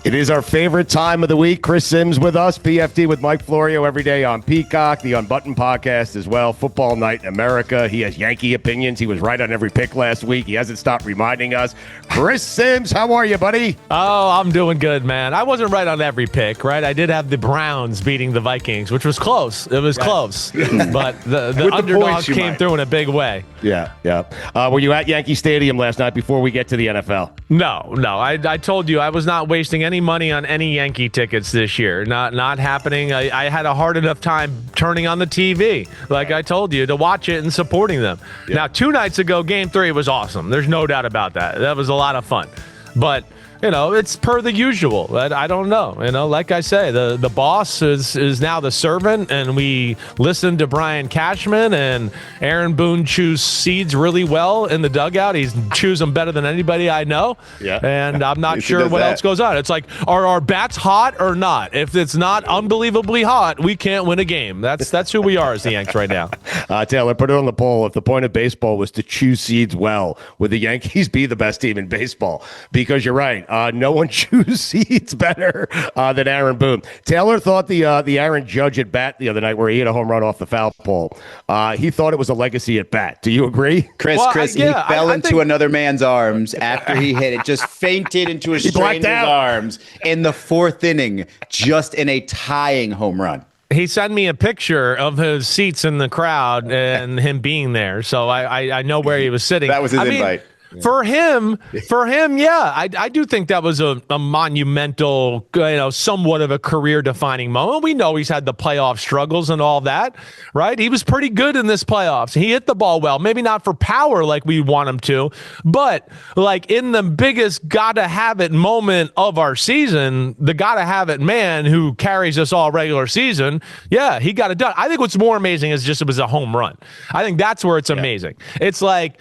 It is our favorite time of the week. Chris Sims with us, PFT with Mike Florio every day on Peacock, the Unbuttoned podcast as well. Football Night in America. He has Yankee opinions. He was right on every pick last week. He hasn't stopped reminding us. Chris Sims, how are you, buddy? Oh, I'm doing good, man. I wasn't right on every pick, right? I did have the Browns beating the Vikings, which was close. It was close. But the underdogs came through in a big way. Yeah. Were you at Yankee Stadium last night before we get to the NFL? No. I told you I was not wasting any money on any Yankee tickets this year. Not happening. I had a hard enough time turning on the TV, like I told you, to watch it and supporting them. Yeah. Now, 2 nights ago, Game 3 was awesome. There's no doubt about that. That was a lot of fun. But it's per the usual. I don't know. Like I say, the boss is now the servant, and we listen to Brian Cashman, and Aaron Boone chews seeds really well in the dugout. He chews them better than anybody I know. Yeah. And I'm not sure what else goes on. It's like, are our bats hot or not? If it's not unbelievably hot, we can't win a game. That's who we are as the Yanks right now. Taylor, put it on the poll. If the point of baseball was to chew seeds well, would the Yankees be the best team in baseball? Because you're right. No one chews seeds better than Aaron Boone. Taylor thought the Aaron Judge at bat the other night, where he hit a home run off the foul pole, he thought it was a legacy at bat. Do you agree? Chris, he fell into another man's arms after he hit it, just fainted into a stranger's arms in the 4th inning, just in a tying home run. He sent me a picture of his seats in the crowd and him being there, so I know where he was sitting. That was his invite. For him, yeah, I do think that was a monumental, somewhat of a career-defining moment. We know he's had the playoff struggles and all that, right? He was pretty good in this playoffs. He hit the ball well, maybe not for power like we want him to, but like in the biggest gotta-have-it moment of our season, the gotta-have-it man who carries us all regular season, yeah, he got it done. I think what's more amazing is just it was a home run. I think that's where it's amazing. It's like,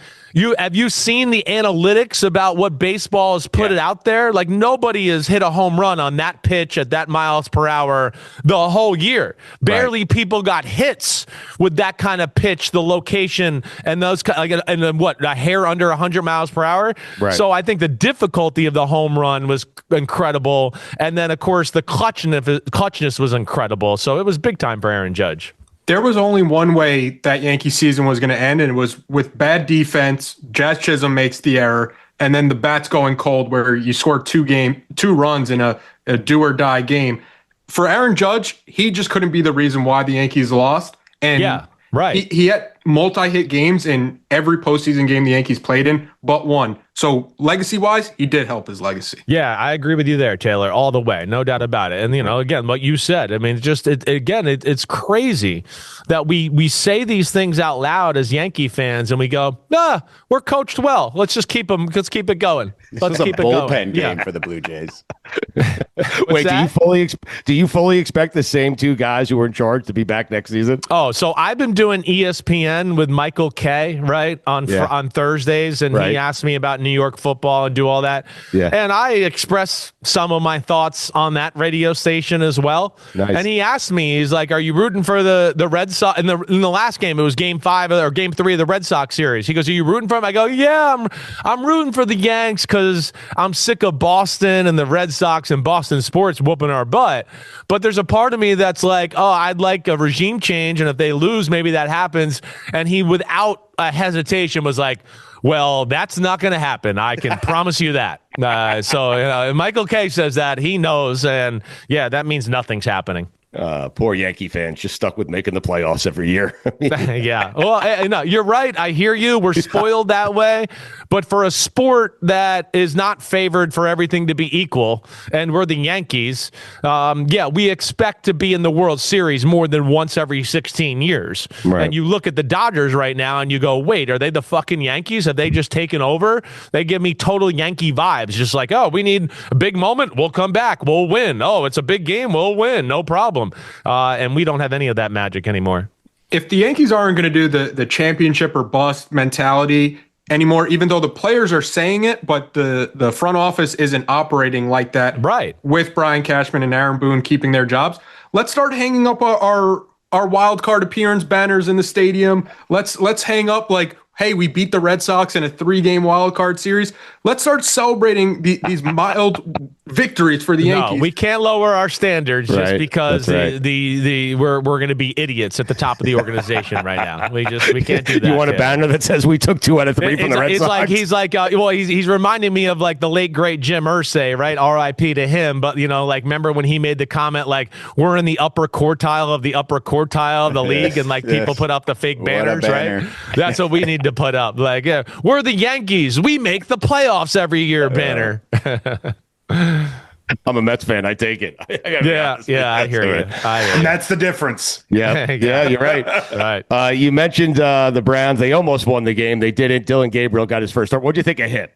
have you seen the analytics about what baseball has put it out there? Like, nobody has hit a home run on that pitch at that miles per hour the whole year. Barely people got hits with that kind of pitch, the location, and those and then a hair under 100 miles per hour. Right. So I think the difficulty of the home run was incredible, and then of course the clutchness was incredible. So it was big time for Aaron Judge. There was only one way that Yankee season was going to end, and it was with bad defense. Jazz Chisholm makes the error, and then the bats going cold where you score 2 runs in a do or die game. For Aaron Judge, he just couldn't be the reason why the Yankees lost. And he had multi-hit games in every postseason game the Yankees played in, but one. So legacy-wise, he did help his legacy. Yeah, I agree with you there, Taylor, all the way, no doubt about it. And again, what you said, I mean, it's crazy that we say these things out loud as Yankee fans, and we go, we're coached well. Let's just keep it going. Let's keep it going. Bullpen game for the Blue Jays. Wait, do you fully expect the same 2 guys who were in charge to be back next season? Oh, so I've been doing ESPN with Michael Kay, right, on Thursdays, and he asked me about New York football and do all that. Yeah. And I expressed some of my thoughts on that radio station as well. Nice. And he asked me, he's like, "Are you rooting for the Red Sox?" In the last game, it was Game 5 or Game 3 of the Red Sox series. He goes, "Are you rooting for him?" I go, "Yeah, I'm rooting for the Yanks because I'm sick of Boston and the Red Sox and Boston sports whooping our butt. But there's a part of me that's like, oh, I'd like a regime change, and if they lose, maybe that happens." And he, without a hesitation, was like, "Well, that's not going to happen. I can promise you that." So Michael Kay says that. He knows, and yeah, that means nothing's happening. Poor Yankee fans, just stuck with making the playoffs every year. Yeah. Well, no, you're right. I hear you. We're spoiled that way. But for a sport that is not favored for everything to be equal, and we're the Yankees, we expect to be in the World Series more than once every 16 years. Right. And you look at the Dodgers right now and you go, wait, are they the fucking Yankees? Have they just taken over? They give me total Yankee vibes. Just like, oh, we need a big moment. We'll come back. We'll win. Oh, it's a big game. We'll win. No problem. And we don't have any of that magic anymore. If the Yankees aren't going to do the championship or bust mentality anymore, even though the players are saying it, but the front office isn't operating like that, right? With Brian Cashman and Aaron Boone keeping their jobs, let's start hanging up our wild card appearance banners in the stadium. Let's hang up like hey, we beat the Red Sox in a 3-game wild card series. Let's start celebrating these mild victories for the Yankees. No, we can't lower our standards just because we're going to be idiots at the top of the organization right now. We can't do that. You want a banner that says we took 2 out of 3 from the Red Sox? He's reminding me of like the late great Jim Irsay, right? R.I.P. to him. But like remember when he made the comment like we're in the upper quartile of the upper quartile of the league, and like people put up the fake banners, right? That's what we need to put up. Like, yeah, we're the Yankees. We make the playoffs every year banner. I'm a Mets fan. I take it. I hear you. And that's the difference. Yeah, you're right. Right. You mentioned the Browns. They almost won the game. They didn't. Dylan Gabriel got his first start. What do you think of him?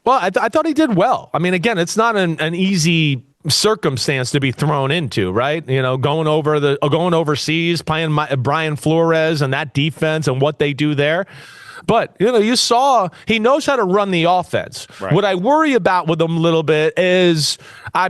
Well, I thought he did well. I mean, again, it's not an easy circumstance to be thrown into, right? Going overseas, playing Brian Flores and that defense and what they do there. But, you saw he knows how to run the offense. Right. What I worry about with him a little bit is,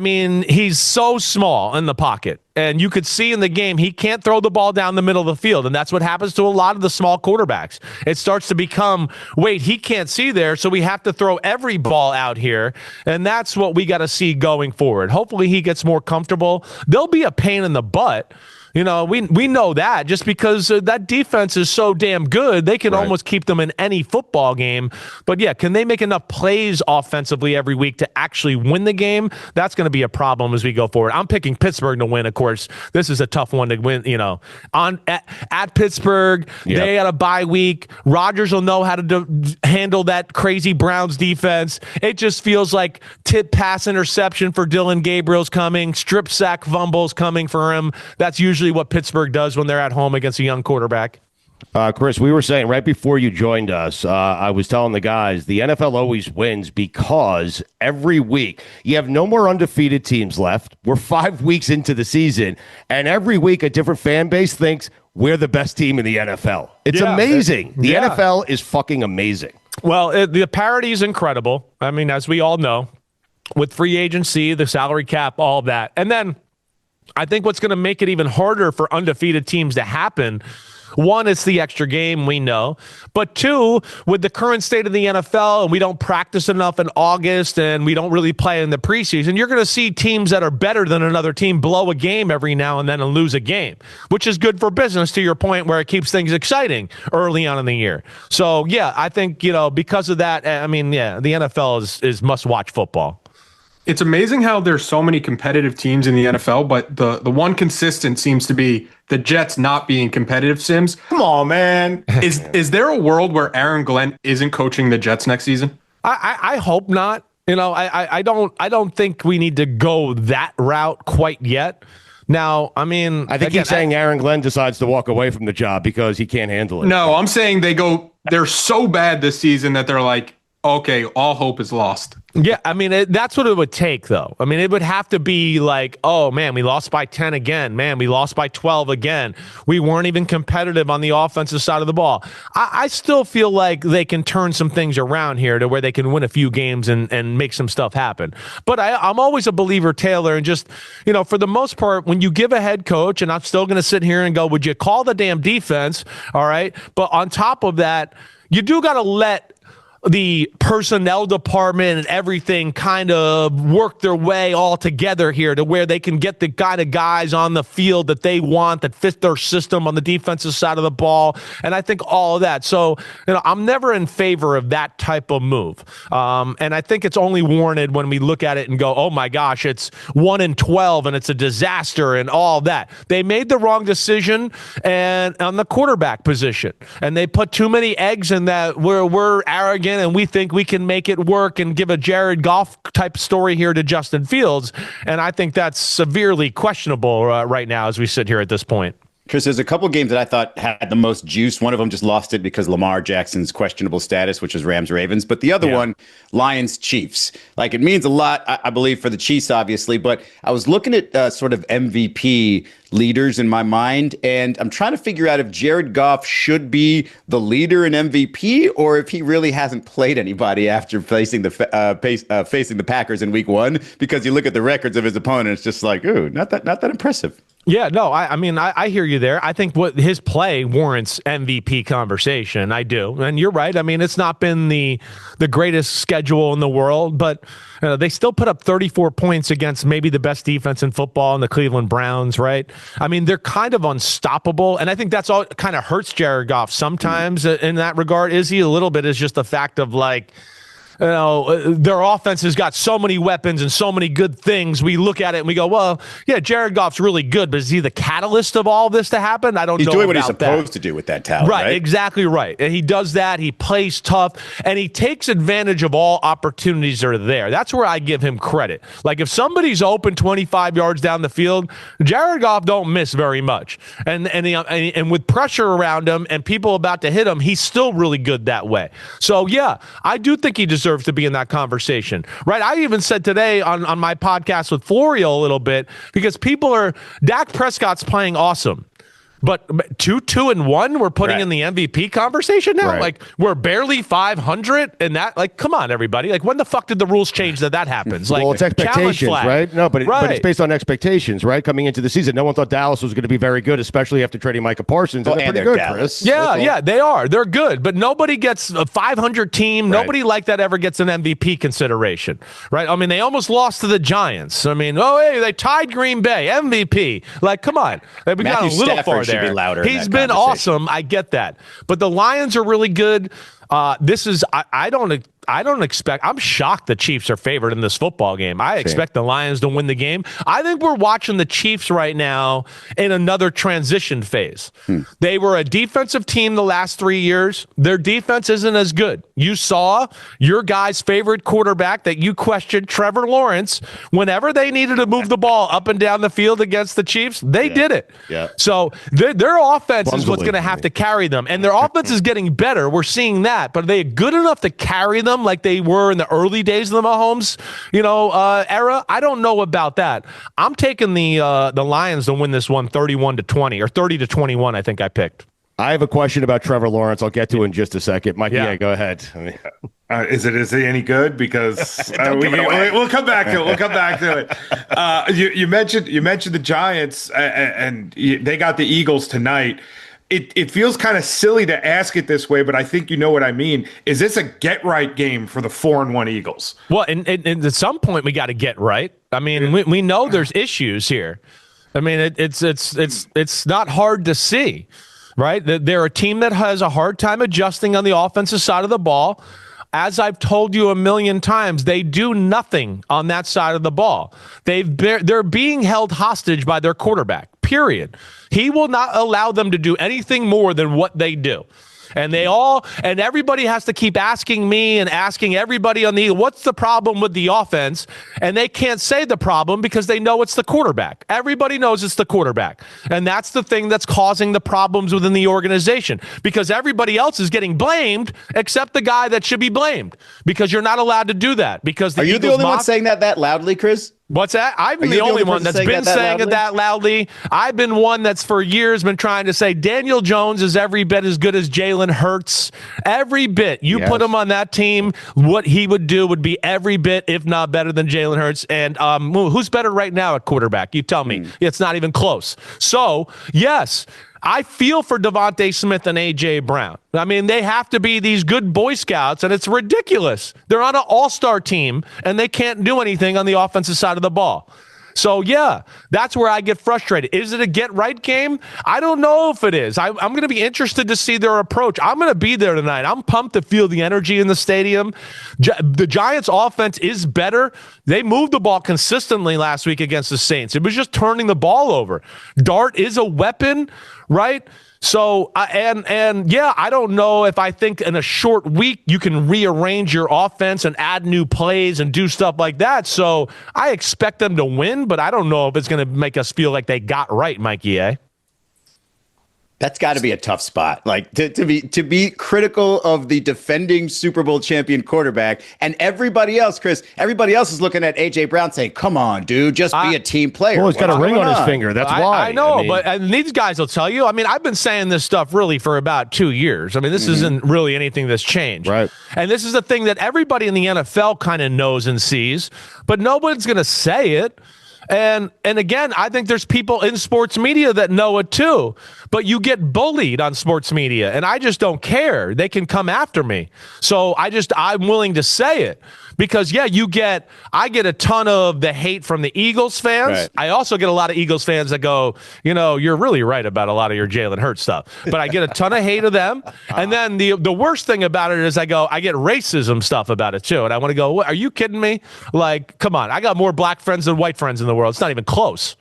he's so small in the pocket. And you could see in the game, he can't throw the ball down the middle of the field. And that's what happens to a lot of the small quarterbacks. It starts to become, wait, he can't see there, so we have to throw every ball out here. And that's what we got to see going forward. Hopefully he gets more comfortable. There'll be a pain in the butt. We know that just because that defense is so damn good, they can almost keep them in any football game. But yeah, can they make enough plays offensively every week to actually win the game? That's going to be a problem as we go forward. I'm picking Pittsburgh to win. Of course, this is a tough one to win. At Pittsburgh, they had a bye week. Rodgers will know how to handle that crazy Browns defense. It just feels like tip pass interception for Dylan Gabriel's coming, strip sack fumbles coming for him. That's usually what Pittsburgh does when they're at home against a young quarterback. Chris, we were saying right before you joined us, I was telling the guys, the NFL always wins because every week you have no more undefeated teams left. We're 5 weeks into the season, and every week a different fan base thinks we're the best team in the NFL. It's amazing. The NFL is fucking amazing. Well, the parity is incredible. As we all know, with free agency, the salary cap, all of that. And then I think what's going to make it even harder for undefeated teams to happen, one, it's the extra game, we know. But two, with the current state of the NFL, and we don't practice enough in August, and we don't really play in the preseason, you're going to see teams that are better than another team blow a game every now and then and lose a game, which is good for business, to your point, where it keeps things exciting early on in the year. So, yeah, I think, because of that, the NFL is must-watch football. It's amazing how there's so many competitive teams in the NFL, but the one consistent seems to be the Jets not being competitive, Sims. Come on, man. Is there a world where Aaron Glenn isn't coaching the Jets next season? I hope not. I don't think we need to go that route quite yet. Now, I think he's saying Aaron Glenn decides to walk away from the job because he can't handle it. No, I'm saying they're so bad this season that they're like, okay, all hope is lost. Yeah, that's what it would take, though. It would have to be like, oh, man, we lost by 10 again. Man, we lost by 12 again. We weren't even competitive on the offensive side of the ball. I still feel like they can turn some things around here to where they can win a few games and make some stuff happen. But I'm always a believer, Taylor, and just, for the most part, when you give a head coach, and I'm still going to sit here and go, would you call the damn defense? All right. But on top of that, you do got to let the personnel department and everything kind of work their way all together here to where they can get the kind of guys on the field that they want, that fit their system on the defensive side of the ball. And I think all of that. So, I'm never in favor of that type of move. And I think it's only warranted when we look at it and go, oh my gosh, it's 1-12 and it's a disaster and all that. They made the wrong decision and on the quarterback position, and they put too many eggs in that we're arrogant and we think we can make it work and give a Jared Goff type story here to Justin Fields. And I think that's severely questionable right now as we sit here at this point. Chris, there's a couple games that I thought had the most juice. One of them just lost it because Lamar Jackson's questionable status, which was Rams-Ravens. But the other one, Lions-Chiefs. Like, it means a lot, I believe, for the Chiefs, obviously. But I was looking at sort of MVP leaders in my mind, and I'm trying to figure out if Jared Goff should be the leader in MVP or if he really hasn't played anybody after facing the Packers in Week 1. Because you look at the records of his opponent, it's just like, ooh, not that impressive. Yeah, no, I mean, I hear you there. I think what his play warrants MVP conversation. I do. And you're right. I mean, it's not been the greatest schedule in the world, but they still put up 34 points against maybe the best defense in football in the Cleveland Browns, right? I mean, they're kind of unstoppable. And I think that's all kind of hurts Jared Goff sometimes in that regard. Is he a little bit is just the fact of like, their offense has got so many weapons and so many good things. We look at it and we go, well, yeah, Jared Goff's really good, but is he the catalyst of all this to happen? I don't know. He's doing what he's about supposed to do with that talent, Right, right? exactly right. And he does that. He plays tough, and he takes advantage of all opportunities that are there. That's where I give him credit. Like if somebody's open 25 yards down the field, Jared Goff don't miss very much. And with pressure around him and people about to hit him, he's still really good that way. So, yeah, I do think he deserves to be in that conversation, right? I even said today on my podcast with Florio a little bit because Dak Prescott's playing awesome. But 2-1, we're putting in the MVP conversation now. Right. Like we're barely 500, and that, like, come on, everybody. Like, when the fuck did the rules change that happens? Like, well, it's expectations, right? No, but it's based on expectations, right? Coming into the season, no one thought Dallas was going to be very good, especially after trading Micah Parsons. Well, and they're and pretty they're good, Dallas. Chris. Yeah, they are. They're good, but nobody gets a 500 team. Right. Nobody like that ever gets an MVP consideration, right? I mean, they almost lost to the Giants. I mean, they tied Green Bay, MVP. Like, come on, we got a little Stafford far should there. be louder in He's that been conversation. awesome. I get that, but the Lions are really good. I don't expect. I'm shocked the Chiefs are favored in this football game. I expect the Lions to win the game. I think we're watching the Chiefs right now in another transition phase. They were a defensive team the last 3 years. Their defense isn't as good. You saw your guy's favorite quarterback that you questioned, Trevor Lawrence, whenever they needed to move the ball up and down the field against the Chiefs, they did it. Yeah. So their offense is what's going to have to carry them. And their offense is getting better. We're seeing that. But are they good enough to carry them like they were in the early days of the Mahomes, era? I don't know about that. I'm taking the Lions to win this one 31-20 or 30-21, I think I picked. I have a question about Trevor Lawrence. I'll get to in just a second. Mike, go ahead. I mean, Is he any good? Because we'll come back to it. We'll come back to it. You mentioned the Giants, and they got the Eagles tonight. It feels kind of silly to ask it this way, but I think you know what I mean. Is this a get right game for the 4-1 Eagles? Well, and at some point we got to get right. I mean, we know there's issues here. I mean, it's not hard to see, right? They're a team that has a hard time adjusting on the offensive side of the ball. As I've told you a million times, they do nothing on that side of the ball. They're being held hostage by their quarterback, period. He will not allow them to do anything more than what they do. And everybody has to keep asking me and asking everybody on what's the problem with the offense? And they can't say the problem because they know it's the quarterback. Everybody knows it's the quarterback. And that's the thing that's causing the problems within the organization because everybody else is getting blamed except the guy that should be blamed because you're not allowed to do that. Because Are you the only one saying that loudly, Chris? What's that? I'm the only one that's been saying it that loudly. I've been one that's for years been trying to say Daniel Jones is every bit as good as Jalen Hurts. Every bit. You put him on that team, what he would do would be every bit, if not better than Jalen Hurts. And who's better right now at quarterback? You tell me. It's not even close. So, yes, I feel for Devontae Smith and A.J. Brown. I mean, they have to be these good Boy Scouts, and it's ridiculous. They're on an all-star team, and they can't do anything on the offensive side of the ball. So, yeah, that's where I get frustrated. Is it a get-right game? I don't know if it is. I'm going to be interested to see their approach. I'm going to be there tonight. I'm pumped to feel the energy in the stadium. The Giants' offense is better. They moved the ball consistently last week against the Saints. It was just turning the ball over. Dart is a weapon, right? So, I don't know if I think in a short week you can rearrange your offense and add new plays and do stuff like that. So I expect them to win, but I don't know if it's going to make us feel like they got right, Mikey, eh? That's got to be a tough spot. Like to be critical of the defending Super Bowl champion quarterback and everybody else, Chris, everybody else is looking at A.J. Brown saying, come on, dude, just be a team player. Well, he's got a ring on his finger. That's why. I know, but these guys will tell you. I mean, I've been saying this stuff really for about 2 years. I mean, this isn't really anything that's changed. Right. And this is the thing that everybody in the NFL kind of knows and sees, but nobody's going to say it. And again, I think there's people in sports media that know it too, but you get bullied on sports media, and I just don't care. They can come after me. So I'm willing to say it because, yeah, I get a ton of the hate from the Eagles fans. Right. I also get a lot of Eagles fans that go, you're really right about a lot of your Jalen Hurts stuff, but I get a ton of hate of them. And then the worst thing about it is I get racism stuff about it too. And I want to go, are you kidding me? Like, come on. I got more black friends than white friends in the world. It's not even close.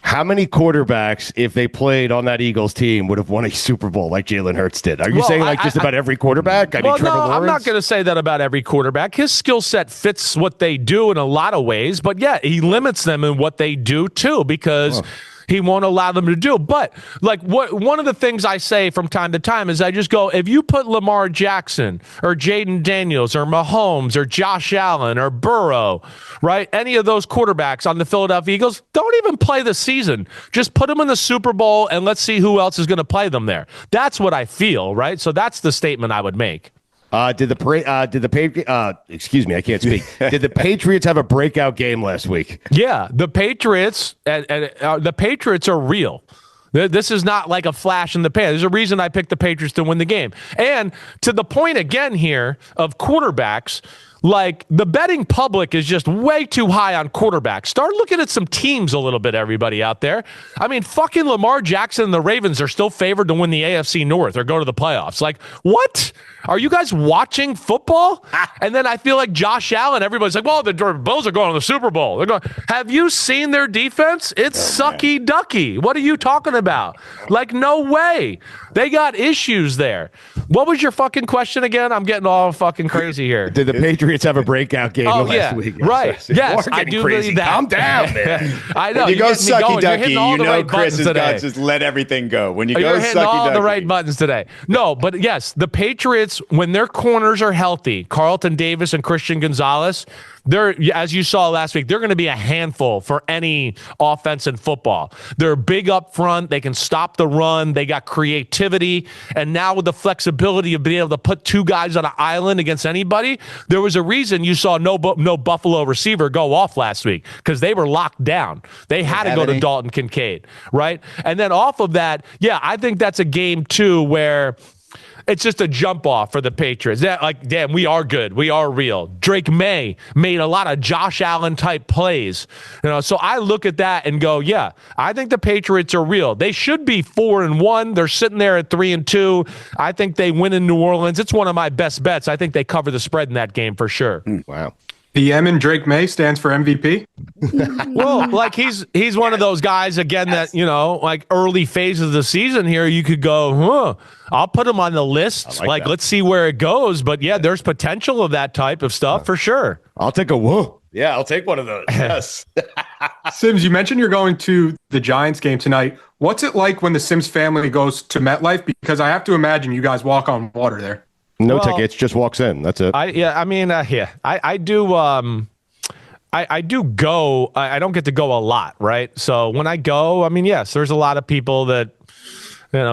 How many quarterbacks, if they played on that Eagles team, would have won a Super Bowl like Jalen Hurts did? Are you saying just about every quarterback? I mean, Trevor Lawrence? I'm not going to say that about every quarterback. His skill set fits what they do in a lot of ways, but yeah, he limits them in what they do too because he won't allow them to do. But like one of the things I say from time to time is I just go, if you put Lamar Jackson or Jaden Daniels or Mahomes or Josh Allen or Burrow, right, any of those quarterbacks on the Philadelphia Eagles, don't even play the season. Just put them in the Super Bowl and let's see who else is going to play them there. That's what I feel, right? So that's the statement I would make. Did the Patriots have a breakout game last week? Yeah, the Patriots the Patriots are real. This is not like a flash in the pan. There's a reason I picked the Patriots to win the game. And to the point again here of quarterbacks, like the betting public is just way too high on quarterbacks. Start looking at some teams a little bit, everybody out there. I mean, fucking Lamar Jackson and the Ravens are still favored to win the AFC North or go to the playoffs. Like, what? Are you guys watching football? And then I feel like Josh Allen, everybody's like, well, the Bills are going to the Super Bowl. They're going. Have you seen their defense? It's sucky ducky. What are you talking about? Like, no way. They got issues there. What was your fucking question again? I'm getting all fucking crazy here. Did the Patriots have a breakout game last week? Right. Yes, I do believe that. Calm down, man. I know. When you go sucky ducky, right Chris is today. got to just let everything go. When you You're go hitting sucky all ducky. the right buttons today. No, but yes, the Patriots, when their corners are healthy, Carlton Davis and Christian Gonzalez, they're, as you saw last week, they're going to be a handful for any offense in football. They're big up front. They can stop the run. They got creativity. And now with the flexibility of being able to put two guys on an island against anybody, there was a reason you saw no Buffalo receiver go off last week because they were locked down. They had to go to Dalton Kincaid, right? And then off of that, yeah, I think that's a game too where it's just a jump off for the Patriots. Like, damn, we are good. We are real. Drake Maye made a lot of Josh Allen type plays. So I look at that and go, yeah, I think the Patriots are real. They should be 4-1. They're sitting there at 3-2. I think they win in New Orleans. It's one of my best bets. I think they cover the spread in that game for sure. Wow. The M in Drake Maye stands for MVP. Well, like he's one of those guys again that, like early phases of the season here, you could go, I'll put him on the list. Like let's see where it goes. But yeah, there's potential of that type of stuff for sure. I'll take a whoa. Yeah, I'll take one of those. Yes. Sims, you mentioned you're going to the Giants game tonight. What's it like when the Sims family goes to MetLife? Because I have to imagine you guys walk on water there. No tickets, just walks in. That's it. I do. I do go. I don't get to go a lot, right? So when I go, I mean, yes, there's a lot of people that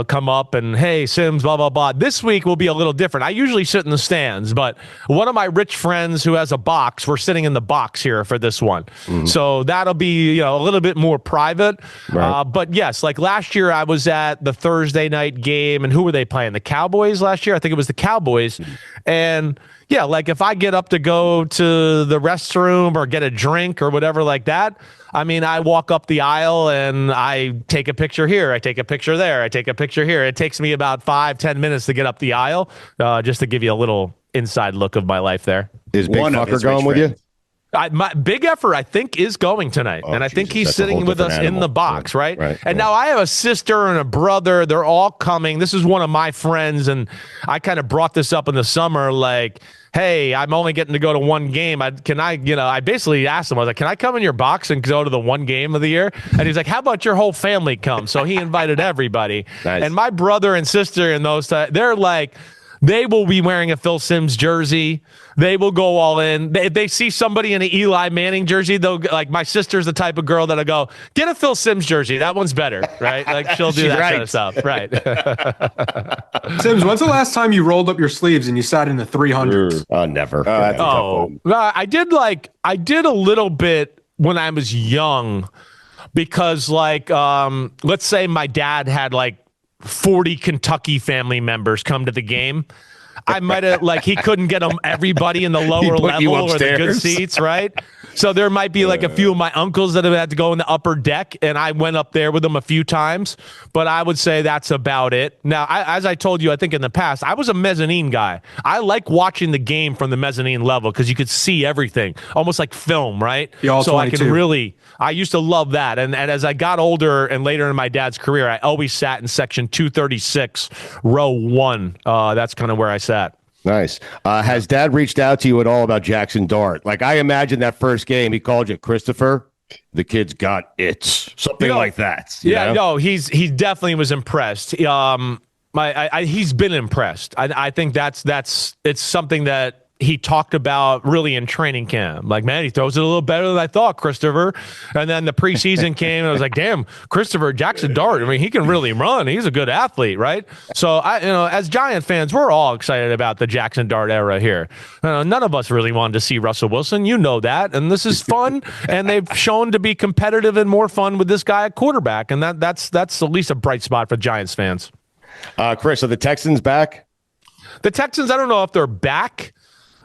come up and, hey, Sims, blah, blah, blah. This week will be a little different. I usually sit in the stands, but one of my rich friends who has a box, we're sitting in the box here for this one. Mm-hmm. So that'll be, a little bit more private. Right. But yes, like last year I was at the Thursday night game, and who were they playing? The Cowboys last year? I think it was the Cowboys. Mm-hmm. And yeah, like if I get up to go to the restroom or get a drink or whatever like that, I mean, I walk up the aisle and I take a picture here. I take a picture there. I take a picture here. It takes me about 5-10 minutes to get up the aisle, just to give you a little inside look of my life there. Is Big Fucker going with you? My Big Effort, I think, is going tonight. And I think he's sitting with us in the box, right? And now I have a sister and a brother. They're all coming. This is one of my friends, and I kind of brought this up in the summer, like, hey, I'm only getting to go to one game. I basically asked him, I was like, can I come in your box and go to the one game of the year? And he's like, how about your whole family come? So he invited everybody. Nice. And my brother and sister and those, they're like, they will be wearing a Phil Simms jersey. They will go all in. They see somebody in an Eli Manning jersey, they'll, like, my sister's the type of girl that'll go, get a Phil Simms jersey. That one's better, right? Like, she'll do that kind of stuff, right? Sims, when's the last time you rolled up your sleeves and you sat in the 300s? Never. I did a little bit when I was young, because like, let's say my dad had like 40 Kentucky family members come to the game. I might have he couldn't get them everybody in the lower level or the good seats, right? So there might be like a few of my uncles that have had to go in the upper deck, and I went up there with them a few times, but I would say that's about it. Now, as I told you, I think in the past, I was a mezzanine guy. I like watching the game from the mezzanine level because you could see everything, almost like film, right? So I can really, I used to love that. And as I got older and later in my dad's career, I always sat in section 236, row 1. That's kind of where I sat. Nice. Has Dad reached out to you at all about Jackson Dart? Like, I imagine that first game, he called you Christopher. The kid's got it. Something like that. You know? No, he definitely was impressed. He's been impressed. I think it's something that he talked about really in training camp. Like, man, he throws it a little better than I thought, Christopher. And then the preseason came, and I was like, damn, Christopher, Jackson Dart. I mean, he can really run. He's a good athlete, right? So, as Giant fans, we're all excited about the Jackson Dart era here. None of us really wanted to see Russell Wilson. You know that. And this is fun. And they've shown to be competitive and more fun with this guy at quarterback. And that's at least a bright spot for Giants fans. Chris, are the Texans back? The Texans, I don't know if they're back,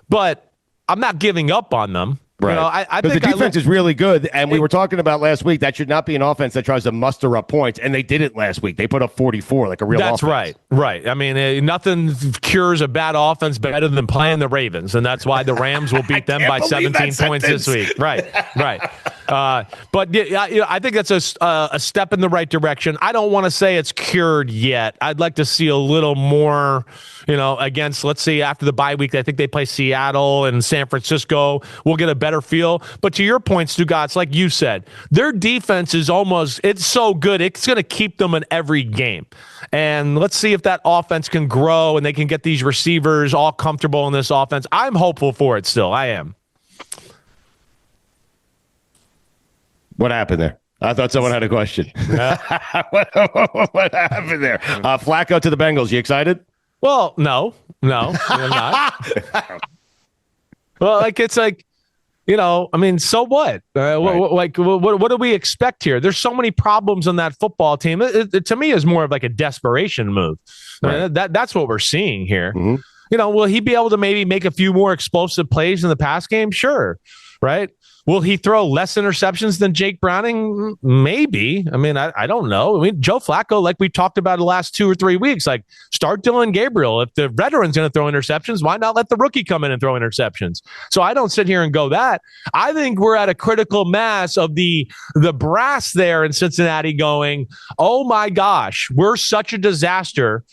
but I'm not giving up on them. Right. I think the defense is really good, and we were talking about last week that should not be an offense that tries to muster up points, and they did it last week. They put up 44 like a real offense. That's right. I mean, nothing cures a bad offense better than playing the Ravens, and that's why the Rams will beat them by 17 points this week. Right. But I think that's a step in the right direction. I don't want to say it's cured yet. I'd like to see a little more, against, let's see, after the bye week, I think they play Seattle and San Francisco. We'll get a better feel. But to your point, Stugotz, like you said, their defense is it's so good, it's going to keep them in every game. And let's see if that offense can grow and they can get these receivers all comfortable in this offense. I'm hopeful for it still. I am. What happened there? I thought someone had a question. What happened there? Flacco to the Bengals. You excited? Well, no, I'm not. Well, it's so what? Right. What do we expect here? There's so many problems on that football team. It to me is more of like a desperation move. Right. That's what we're seeing here. Mm-hmm. Will he be able to maybe make a few more explosive plays in the pass game? Sure. Right. Will he throw less interceptions than Jake Browning? Maybe. I mean, I don't know. I mean, Joe Flacco, like we talked about the last 2 or 3 weeks, like start Dylan Gabriel. If the veteran's going to throw interceptions, why not let the rookie come in and throw interceptions? So I don't sit here and go that. I think we're at a critical mass of the brass there in Cincinnati going, oh my gosh, we're such a disaster.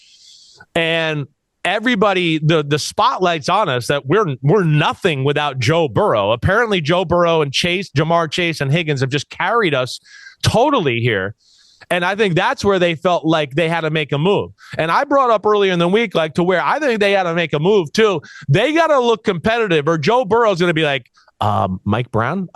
And everybody, the spotlight's on us that we're nothing without Joe Burrow. Apparently Joe Burrow and Jamar Chase and Higgins have just carried us totally here. And I think that's where they felt like they had to make a move. And I brought up earlier in the week, like to where I think they had to make a move too. They got to look competitive or Joe Burrow's going to be like, Mike Brown,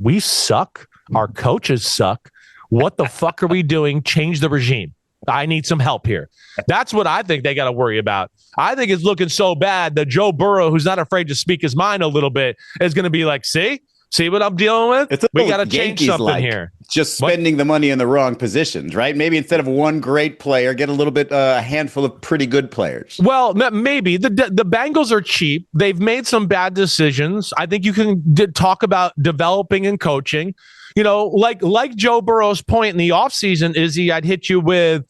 we suck. Our coaches suck. What the fuck are we doing? Change the regime. I need some help here. That's what I think they got to worry about. I think it's looking so bad that Joe Burrow, who's not afraid to speak his mind a little bit, is going to be like, see what I'm dealing with? We got to change something here. Just spending the money in the wrong positions, right? Maybe instead of one great player, get a little bit, a handful of pretty good players. Well, maybe. The Bengals are cheap. They've made some bad decisions. I think you can talk about developing and coaching. Like Joe Burrow's point in the offseason, Izzy, I'd hit you with,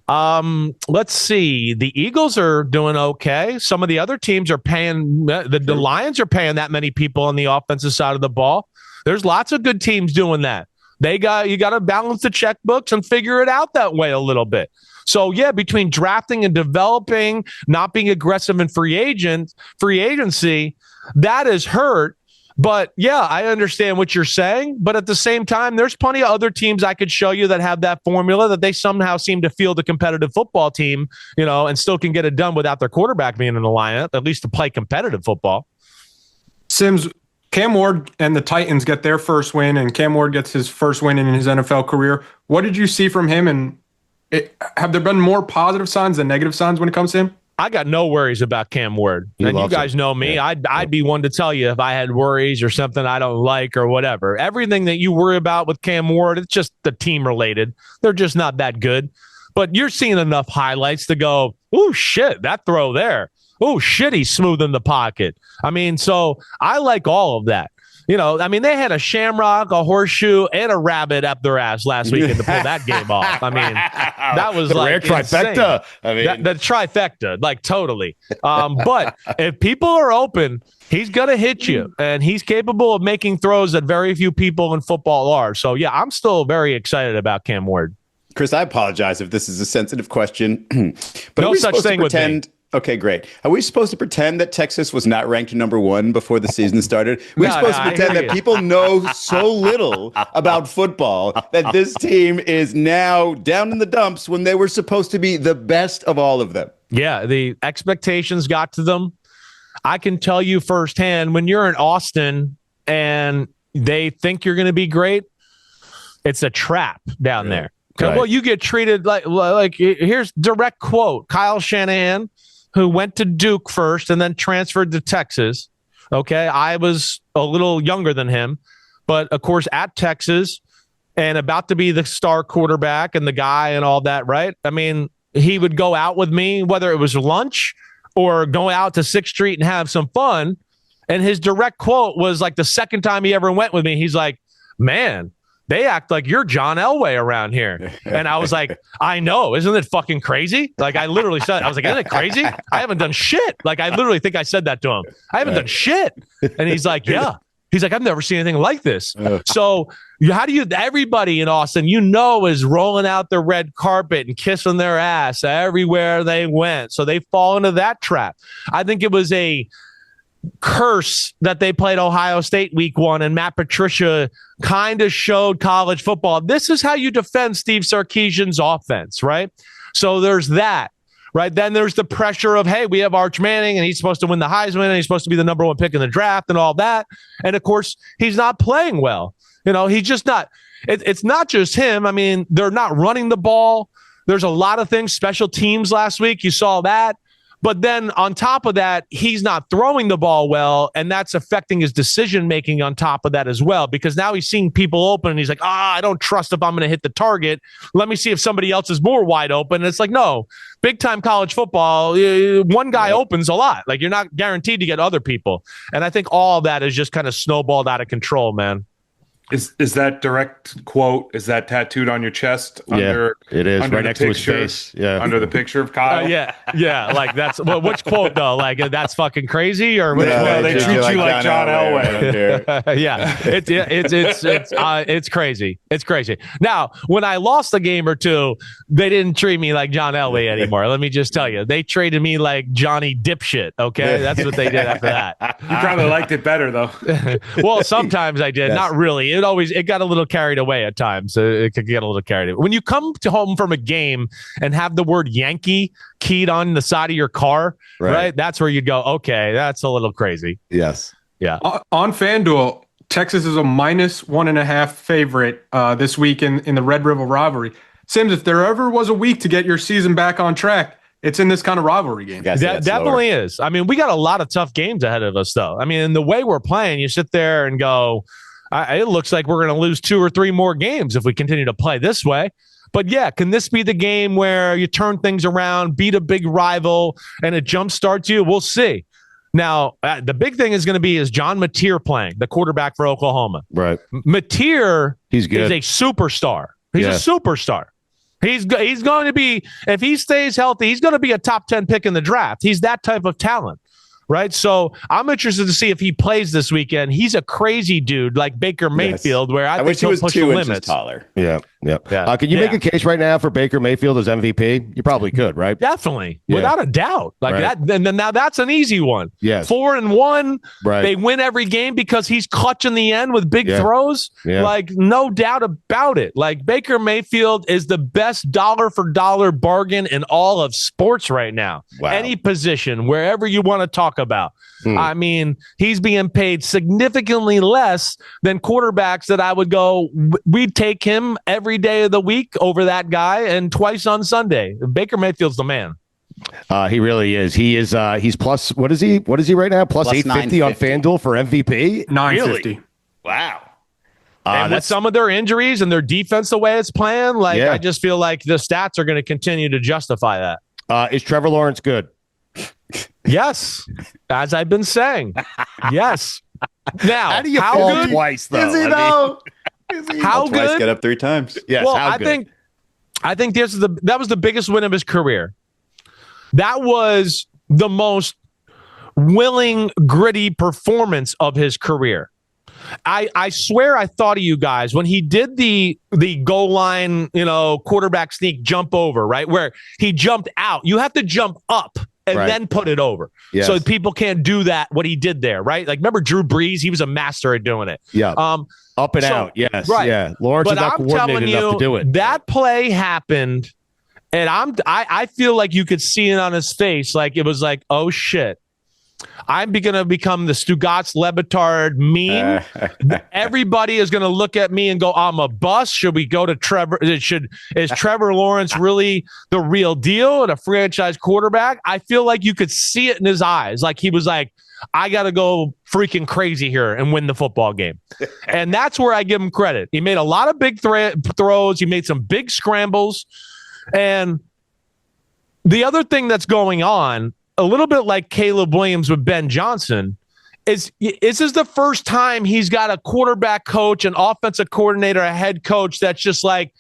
let's see. The Eagles are doing okay. Some of the other teams are paying, the Lions are paying that many people on the offensive side of the ball. There's lots of good teams doing that. You got to balance the checkbooks and figure it out that way a little bit. So yeah, between drafting and developing, not being aggressive in free agency, that has hurt. But yeah, I understand what you're saying. But at the same time, there's plenty of other teams I could show you that have that formula that they somehow seem to field a competitive football team, and still can get it done without their quarterback being in the lineup, at least to play competitive football. Sims, Cam Ward and the Titans get their first win, and Cam Ward gets his first win in his NFL career. What did you see from him? And have there been more positive signs than negative signs when it comes to him? I got no worries about Cam Ward. And you guys know me. Yeah. I'd be one to tell you if I had worries or something I don't like or whatever. Everything that you worry about with Cam Ward, it's just the team related. They're just not that good. But you're seeing enough highlights to go, oh, shit, that throw there. Oh, shit, he's smooth in the pocket. I mean, so I like all of that. You know, I mean, they had a shamrock, a horseshoe, and a rabbit up their ass last weekend to pull that game off. I mean, that was the like rare trifecta. I mean, the trifecta, like totally. But if people are open, he's going to hit you, and he's capable of making throws that very few people in football are. So, yeah, I'm still very excited about Cam Ward. Chris, I apologize if this is a sensitive question, but no such thing with me. Okay, great. Are we supposed to pretend that Texas was not ranked number 1 before the season started? We're supposed to pretend that people know so little about football that this team is now down in the dumps when they were supposed to be the best of all of them. Yeah, the expectations got to them. I can tell you firsthand, when you're in Austin and they think you're going to be great, it's a trap down there. Right. Well, you get treated like here's direct quote, Kyle Shanahan, who went to Duke first and then transferred to Texas. Okay, I was a little younger than him, but of course at Texas and about to be the star quarterback and the guy and all that, right? I mean, he would go out with me, whether it was lunch or go out to 6th Street and have some fun. And his direct quote was like the second time he ever went with me, he's like, man, they act like you're John Elway around here. And I was like, I know. Isn't it fucking crazy? Like, I literally said, I was like, isn't it crazy? I haven't done shit. Like, I literally think I said that to him. I haven't done shit. And he's like, yeah. He's like, I've never seen anything like this. So how do you, everybody in Austin, is rolling out the red carpet and kissing their ass everywhere they went. So they fall into that trap. I think it was a curse that they played Ohio State week 1 and Matt Patricia kind of showed college football. This is how you defend Steve Sarkisian's offense, right? So there's that, right? Then there's the pressure of, hey, we have Arch Manning and he's supposed to win the Heisman and he's supposed to be the number 1 pick in the draft and all that. And of course, he's not playing well. You know, he's just not. It's not just him. I mean, they're not running the ball. There's a lot of things. Special teams last week, you saw that. But then on top of that, he's not throwing the ball well, and that's affecting his decision-making on top of that as well, because now he's seeing people open, and he's like, I don't trust if I'm going to hit the target. Let me see if somebody else is more wide open. And it's like, no, big-time college football, one guy opens a lot. Like, you're not guaranteed to get other people. And I think all of that is just kind of snowballed out of control, man. Is that direct quote? Is that tattooed on your chest? It is under right next to his face. Yeah, under the picture of Kyle. Yeah. Like that's which quote though? Like that's fucking crazy or which they treat you like John Elway. Yeah, it's crazy. It's crazy. Now, when I lost a game or two, they didn't treat me like John Elway anymore. Let me just tell you, they treated me like Johnny Dipshit. Okay, that's what they did after that. You probably liked it better though. Well, sometimes I did. Yes. Not really. It got a little carried away at times. It could get a little carried away. When you come to home from a game and have the word Yankee keyed on the side of your car, right? That's where you go, okay, that's a little crazy. Yes. Yeah. On FanDuel, Texas is a -1.5 favorite this week in the Red River rivalry. Sims, if there ever was a week to get your season back on track, it's in this kind of rivalry game. That definitely is. I mean, we got a lot of tough games ahead of us, though. I mean, the way we're playing, you sit there and go, it looks like we're going to lose 2 or 3 more games if we continue to play this way. But yeah, can this be the game where you turn things around, beat a big rival, and it jumpstarts you? We'll see. Now, the big thing is going to be is John Mateer playing, the quarterback for Oklahoma. Right. Mateer is a superstar. He's a superstar. He's going to be, if he stays healthy, he's going to be a top 10 pick in the draft. He's that type of talent. Right. So I'm interested to see if he plays this weekend. He's a crazy dude like Baker Mayfield, where I think wish he was push 2 the inches limits. taller. Yeah. Can you make a case right now for Baker Mayfield as MVP? You probably could, right? Definitely, without a doubt. Like that. And then now that's an easy one. Yes. 4-1. Right. They win every game because he's clutch in the end with big throws. Yeah. Like no doubt about it. Like Baker Mayfield is the best dollar for dollar bargain in all of sports right now. Wow. Any position, wherever you want to talk about. I mean, he's being paid significantly less than quarterbacks that I would go, we'd take him every day of the week over that guy and twice on Sunday. Baker Mayfield's the man. He really is. He's plus, what is he right now? Plus 850 on FanDuel for MVP? 950. Really? Wow. And with some of their injuries and their defense the way it's playing, Yeah. I just feel like the stats are going to continue to justify that. Is Trevor Lawrence good? Yes, as I've been saying. Yes. Now, How do you how fall good? twice, though? Is he though? How Twice, good? get up 3 times. Yes, Well, how I good? think that was the biggest win of his career. That was the most willing, gritty performance of his career. I swear I thought of you guys when he did the goal line, quarterback sneak jump over, right? Where he jumped out. You have to jump up and Right. then put it over. Yes. So people can't do that, what he did there, right? Like, remember Drew Brees? He was a master at doing it. Yeah. Up and so- out. Yes. right. Yeah. Lawrence But is not I'm telling coordinated you, enough to do it. that play happened, and I feel like you could see it on his face. Like, it was like, oh, shit. I'm going to become the Stugatz Lebitard meme. Everybody is going to look at me and go, I'm a bust. Should we go to Trevor? Is Trevor Lawrence really the real deal and a franchise quarterback? I feel like you could see it in his eyes. Like, he was like, I got to go freaking crazy here and win the football game. And that's where I give him credit. He made a lot of big throws. He made some big scrambles. And the other thing that's going on, a little bit like Caleb Williams with Ben Johnson, is this is the first time he's got a quarterback coach, an offensive coordinator, a head coach that's just like,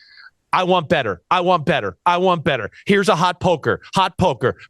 I want better. I want better. I want better. Here's a hot poker,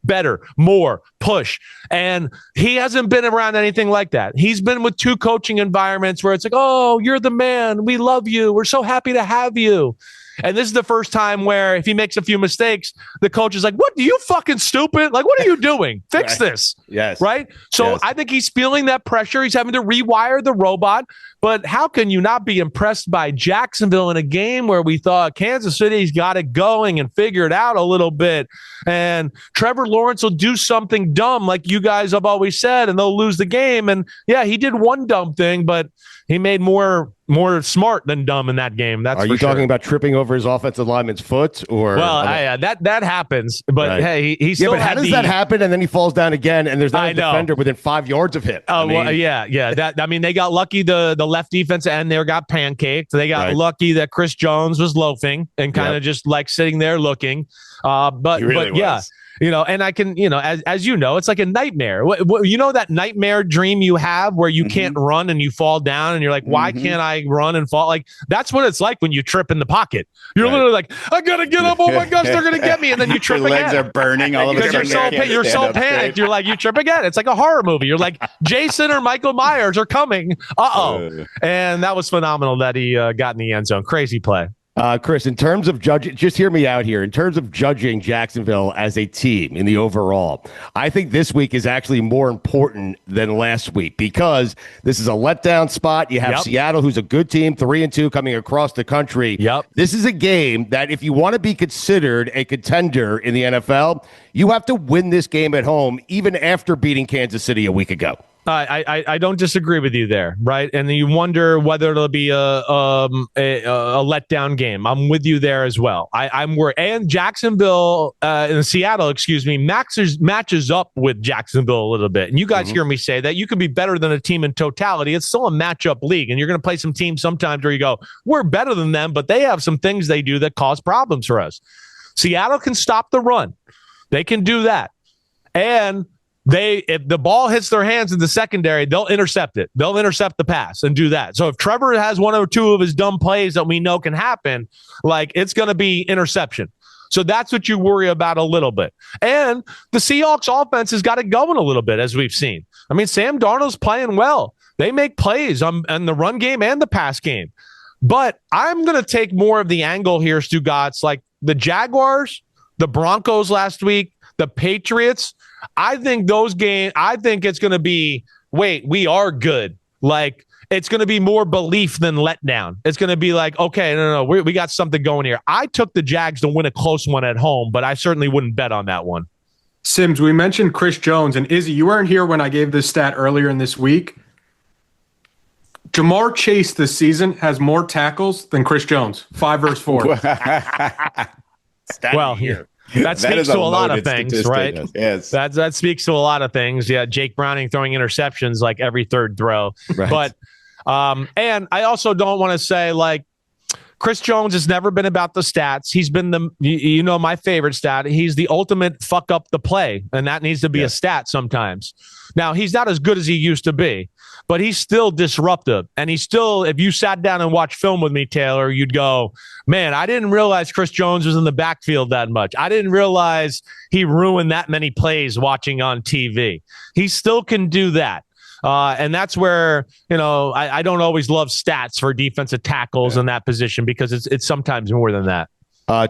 better, more, push. And he hasn't been around anything like that. He's been with 2 coaching environments where it's like, oh, you're the man. We love you. We're so happy to have you. And this is the first time where if he makes a few mistakes, the coach is like, what, are you fucking stupid? Like, what are you doing? Fix this. Yes. Right? So Yes. I think he's feeling that pressure. He's having to rewire the robot. But how can you not be impressed by Jacksonville in a game where we thought Kansas City's got it going and figure it out a little bit? And Trevor Lawrence will do something dumb, like you guys have always said, and they'll lose the game. And yeah, he did one dumb thing, but he made more smart than dumb in that game. That's Are for you sure. talking about tripping over his offensive lineman's foot? Or Well, that happens, but Right. hey, he still but how had does that happen? And then he falls down again, and there's not I a know. defender within 5 yards of him. Oh, well, yeah. They got lucky. The left defense and they got pancaked. They got Right. lucky that Chris Jones was loafing and kind of just like sitting there looking. But He really yeah. was. And I can, as you know, it's like a nightmare. That nightmare dream you have where you can't run and you fall down and you're like, why can't I run and fall? Like, that's what it's like when you trip in the pocket. You're literally like, I gotta get up. Oh my gosh, they're gonna get me. And then you trip Your legs again. are burning all of a Because sudden. you're so panicked. You're like, you trip again. It's like a horror movie. You're like, Jason or Michael Myers are coming. And that was phenomenal that he got in the end zone. Crazy play. Chris, in terms of judging, just hear me out here. In terms of judging Jacksonville as a team in the overall, I think this week is actually more important than last week because this is a letdown spot. You have Seattle, who's a good team, 3-2 coming across the country. Yep. This is a game that if you want to be considered a contender in the NFL, you have to win this game at home, even after beating Kansas City a week ago. I don't disagree with you there, right? And then you wonder whether it'll be a letdown game. I'm with you there as well. I'm worried. And Jacksonville, in Seattle, excuse me, matches up with Jacksonville a little bit. And you guys hear me say that you can be better than a team in totality. It's still a matchup league, and you're going to play some teams sometimes where you go, we're better than them, but they have some things they do that cause problems for us. Seattle can stop the run. They can do that. And if the ball hits their hands in the secondary, they'll intercept it. They'll intercept the pass and do that. So if Trevor has one or two of his dumb plays that we know can happen, like it's going to be interception. So that's what you worry about a little bit. And the Seahawks offense has got it going a little bit, as we've seen. I mean, Sam Darnold's playing well. They make plays on the run game and the pass game. But I'm going to take more of the angle here, Stu Gotts, like the Jaguars, the Broncos last week, the Patriots. I think those games, I think it's going to be, wait, we are good. Like, it's going to be more belief than letdown. It's going to be like, okay, no, we got something going here. I took the Jags to win a close one at home, but I certainly wouldn't bet on that one. Sims, we mentioned Chris Jones, and Izzy, you weren't here when I gave this stat earlier in this week. Jamar Chase this season has more tackles than Chris Jones, 5 versus 4. Well, That speaks to a lot of things, statistic. right? Yes. That speaks to a lot of things. Yeah, Jake Browning throwing interceptions like every third throw. Right. But and I also don't want to say like Chris Jones has never been about the stats. He's been my favorite stat. He's the ultimate fuck up the play, and that needs to be a stat sometimes. Now, he's not as good as he used to be, but he's still disruptive. And he's still, if you sat down and watched film with me, Taylor, you'd go, man, I didn't realize Chris Jones was in the backfield that much. I didn't realize he ruined that many plays watching on TV. He still can do that. And that's where, I don't always love stats for defensive tackles in that position because it's sometimes more than that.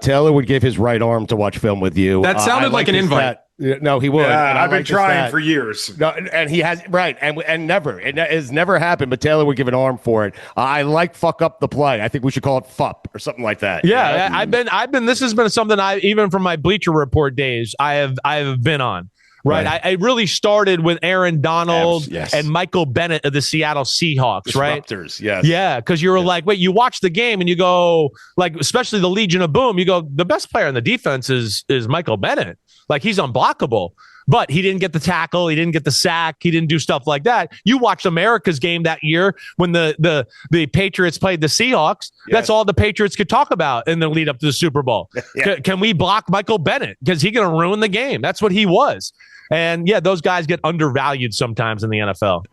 Taylor would give his right arm to watch film with you. That sounded like an invite. No, he would. Yeah, I've been trying for years. No, and he has and never. It has never happened. But Taylor would give an arm for it. I like fuck up the play. I think we should call it FUP or something like that. Yeah, I've been. This has been something I even from my Bleacher Report days I have been on. Right. I really started with Aaron Donald and Michael Bennett of the Seattle Seahawks, Disruptors, right? Yes. Yeah, because you were like, wait, you watch the game and you go, like, especially the Legion of Boom, you go, the best player in the defense is Michael Bennett. Like, he's unblockable. But he didn't get the tackle. He didn't get the sack. He didn't do stuff like that. You watched America's game that year when the Patriots played the Seahawks. Yes. That's all the Patriots could talk about in the lead up to the Super Bowl. Can we block Michael Bennett? Because he's going to ruin the game. That's what he was. And, those guys get undervalued sometimes in the NFL.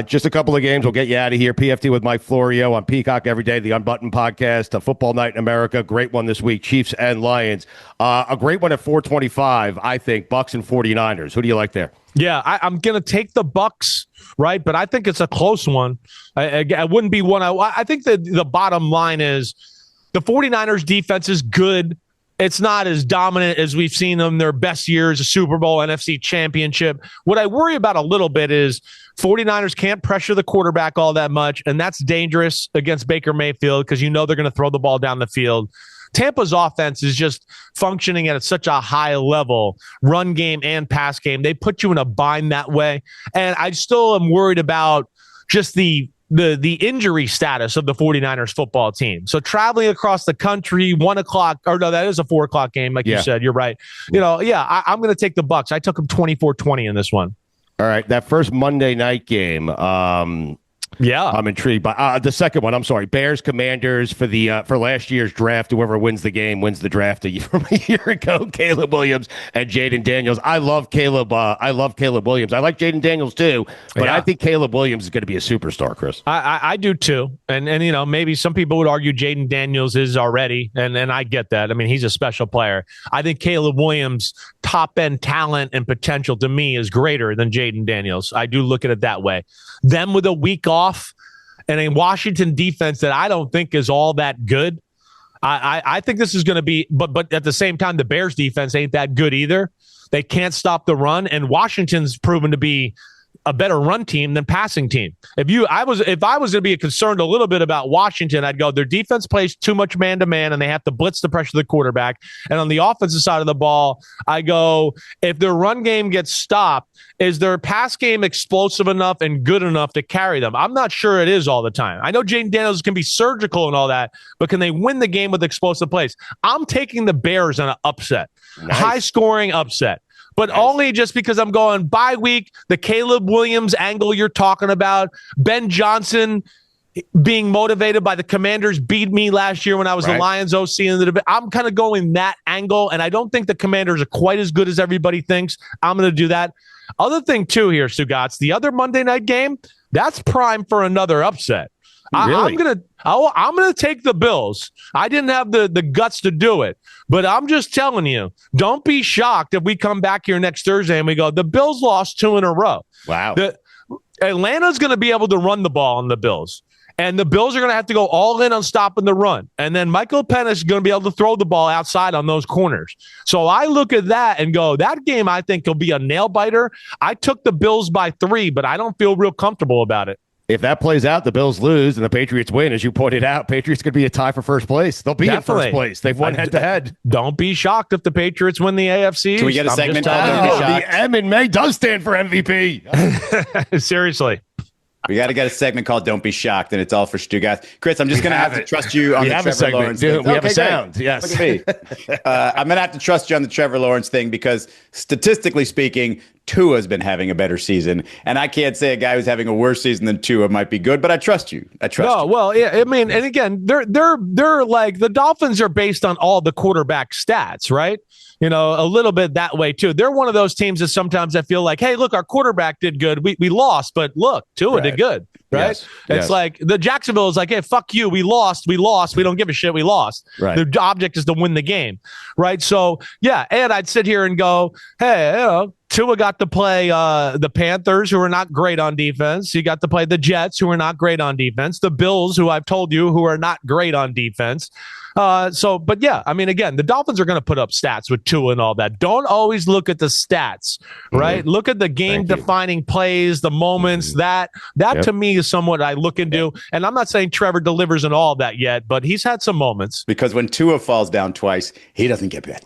Just a couple of games. We'll get you out of here. PFT with Mike Florio on Peacock every day. The Unbuttoned podcast. A Football Night in America. Great one this week. Chiefs and Lions. A great one at 425, I think. Bucks and 49ers. Who do you like there? Yeah, I'm going to take the Bucks, right? But I think it's a close one. I wouldn't be one. I think that the bottom line is the 49ers defense is good. It's not as dominant as we've seen them their best years, a Super Bowl, NFC championship. What I worry about a little bit is 49ers can't pressure the quarterback all that much, and that's dangerous against Baker Mayfield because they're going to throw the ball down the field. Tampa's offense is just functioning at such a high level, run game and pass game. They put you in a bind that way, and I still am worried about just the injury status of the 49ers football team. So traveling across the country, 1 o'clock, or no, that is a 4 o'clock game. Like you said, you're right. I'm going to take the Bucks. I took them 24-20 in this one. All right. That first Monday night game. I'm intrigued by the second one. I'm sorry, Bears Commanders for last year's draft. Whoever wins the game wins the draft from a year ago. Caleb Williams and Jaden Daniels. I love Caleb. I love Caleb Williams. I like Jaden Daniels too, but I think Caleb Williams is going to be a superstar. Chris, I do too, and maybe some people would argue Jaden Daniels is already, and I get that. I mean, he's a special player. I think Caleb Williams' top end talent and potential to me is greater than Jaden Daniels. I do look at it that way. Them with a week off and a Washington defense that I don't think is all that good. I think this is going to be, but at the same time, the Bears defense ain't that good either. They can't stop the run, and Washington's proven to be a better run team than passing team. If I was going to be concerned a little bit about Washington, I'd go, their defense plays too much man-to-man and they have to blitz the pressure of the quarterback. And on the offensive side of the ball, I go, if their run game gets stopped, is their pass game explosive enough and good enough to carry them? I'm not sure it is all the time. I know Jaden Daniels can be surgical and all that, but can they win the game with explosive plays? I'm taking the Bears on an upset, high-scoring upset. But only just because I'm going bye week, the Caleb Williams angle you're talking about, Ben Johnson being motivated by the Commanders beat me last year when I was the Lions OC. I'm kind of going that angle, and I don't think the Commanders are quite as good as everybody thinks. I'm going to do that. Other thing, too, here, Stugotz, the other Monday night game, that's prime for another upset. Really? I'm gonna take the Bills. I didn't have the guts to do it, but I'm just telling you, don't be shocked if we come back here next Thursday and we go, the Bills lost 2 in a row. Wow. Atlanta's going to be able to run the ball on the Bills, and the Bills are going to have to go all in on stopping the run. And then Michael Penix is going to be able to throw the ball outside on those corners. So I look at that and go, that game I think will be a nail biter. I took the Bills by 3, but I don't feel real comfortable about it. If that plays out, the Bills lose and the Patriots win, as you pointed out, Patriots could be a tie for first place. They'll be in first place. They've won head-to-head. Don't be shocked if the Patriots win the AFC. Can we get a segment called The M in May does stand for MVP. Seriously. We got to get a segment called "Don't Be Shocked," and it's all for Stu guys. Chris, I'm just going to have to trust you on We the have a Trevor segment, Lawrence dude. thing. We have a Okay, sound. great. Yes. Look at me. I'm going to have to trust you on the Trevor Lawrence thing because statistically speaking, Tua's been having a better season, and I can't say a guy who's having a worse season than Tua might be good, but I trust you. No, well, yeah, I mean, and again, they're like the Dolphins are based on all the quarterback stats, right? You know, a little bit that way too. They're one of those teams that sometimes I feel like, hey, look, our quarterback did good. We lost, but look, Tua did good. Right. Yes. It's like the Jacksonville is like, hey, fuck you. We lost. We don't give a shit. We lost. Right. The object is to win the game. Right. So, yeah. And I'd sit here and go, hey, you know, Tua got to play the Panthers, who are not great on defense. He got to play the Jets, who are not great on defense. The Bills, who I've told you, who are not great on defense. But yeah, I mean, again, the Dolphins are going to put up stats with Tua and all that. Don't always look at the stats, right? Look at the game-defining plays, the moments. That to me is somewhat I look into. And I'm not saying Trevor delivers in all that yet, but he's had some moments. Because when Tua falls down twice, he doesn't get back.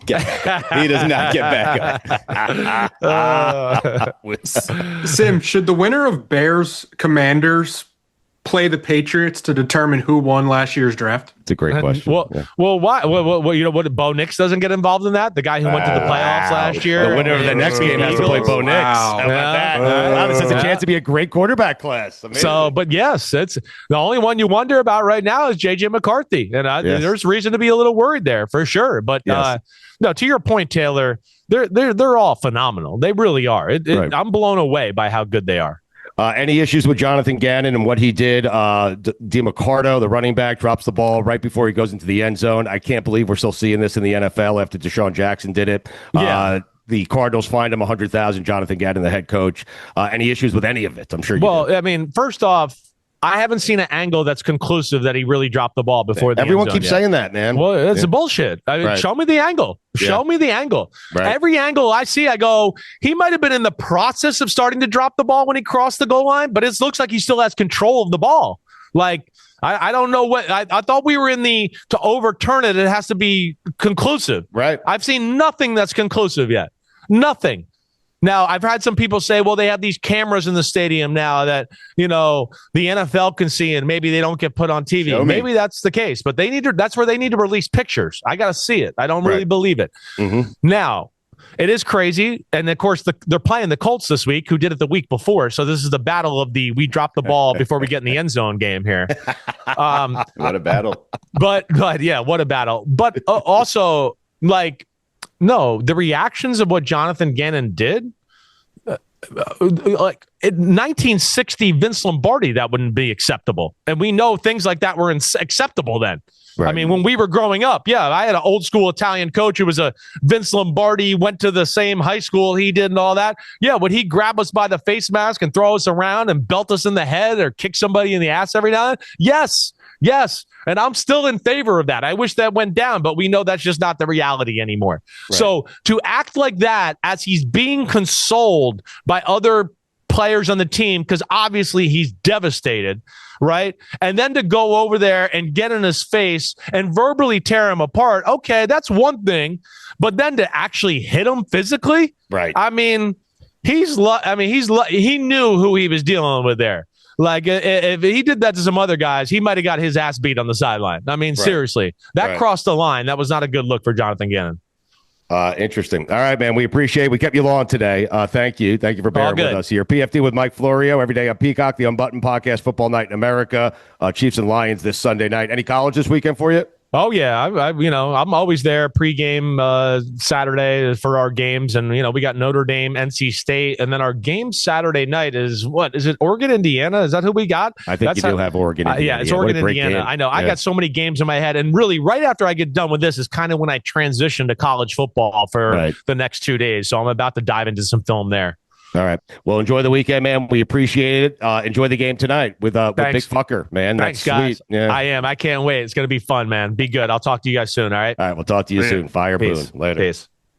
He does not get back up. Sim, should the winner of Bears Commanders play the Patriots to determine who won last year's draft? It's a great question. Well, why? Well, you know what? Bo Nix doesn't get involved in that. The guy who went to the playoffs last year. The winner of the next game has to play Bo Nix. Wow. How about that? Wow, this has a chance to be a great quarterback class. Amazing. So, but yes, it's the only one you wonder about right now is JJ McCarthy, and there's reason to be a little worried there for sure. But no, to your point, Taylor, they're all phenomenal. They really are. I'm blown away by how good they are. Any issues with Jonathan Gannon and what he did? DiMaccardo, the running back, drops the ball right before he goes into the end zone. I can't believe we're still seeing this in the NFL after Deshaun Jackson did it. Yeah. The Cardinals fined him $100,000. Jonathan Gannon, the head coach. Any issues with any of it? I'm sure. I mean, first off, I haven't seen an angle that's conclusive that he really dropped the ball before the Everyone end zone keeps saying that, man. Well, it's bullshit. I mean, show me the angle. Show me the angle. Right. Every angle I see, I go, he might have been in the process of starting to drop the ball when he crossed the goal line, but it looks like he still has control of the ball. Like, I don't know what I thought we were in to overturn it. It has to be conclusive. Right. I've seen nothing that's conclusive yet. Nothing. Now, I've had some people say, well, they have these cameras in the stadium now that, you know, the NFL can see and maybe they don't get put on TV. Maybe that's the case, but that's where they need to release pictures. I got to see it. I don't really believe it. Mm-hmm. Now, it is crazy. And of course, they're playing the Colts this week, who did it the week before. So this is the battle of we drop the ball before we get in the end zone game here. What a battle. But yeah, what a battle. But also, like, no, the reactions of what Jonathan Gannon did, like in 1960 Vince Lombardi, that wouldn't be acceptable. And we know things like that were acceptable then. Right. I mean, when we were growing up, I had an old school Italian coach who was a Vince Lombardi, went to the same high school he did and all that. Yeah, would he grab us by the face mask and throw us around and belt us in the head or kick somebody in the ass every now and then? Yes. And I'm still in favor of that. I wish that went down, but we know that's just not the reality anymore. Right. So to act like that as he's being consoled by other players on the team, because obviously he's devastated, right? And then to go over there and get in his face and verbally tear him apart. Okay, that's one thing. But then to actually hit him physically, right? I mean, he knew who he was dealing with there. Like, if he did that to some other guys, he might have got his ass beat on the sideline. I mean, seriously, that crossed the line. That was not a good look for Jonathan Gannon. Interesting. All right, man. We appreciate it. We kept you long today. Thank you. Thank you for bearing with us here. PFT with Mike Florio every day on Peacock, the Unbuttoned Podcast, Football Night in America, Chiefs and Lions this Sunday night. Any college this weekend for you? Oh yeah, I'm always there pregame Saturday for our games, and we got Notre Dame, NC State, and then our game Saturday night is it Oregon, Indiana? Is that who we got? I think you do have Oregon. Yeah, it's Oregon, Indiana. Game. I know. Yeah. I got so many games in my head, and really, right after I get done with this is kind of when I transition to college football for the next 2 days. So I'm about to dive into some film there. All right. Well, enjoy the weekend, man. We appreciate it. Enjoy the game tonight with Big Fucker, man. Thanks, that's guys. Sweet. Yeah. I am. I can't wait. It's going to be fun, man. Be good. I'll talk to you guys soon. All right. All right. We'll talk to you soon. Fire Peace. Boone. Later. Peace.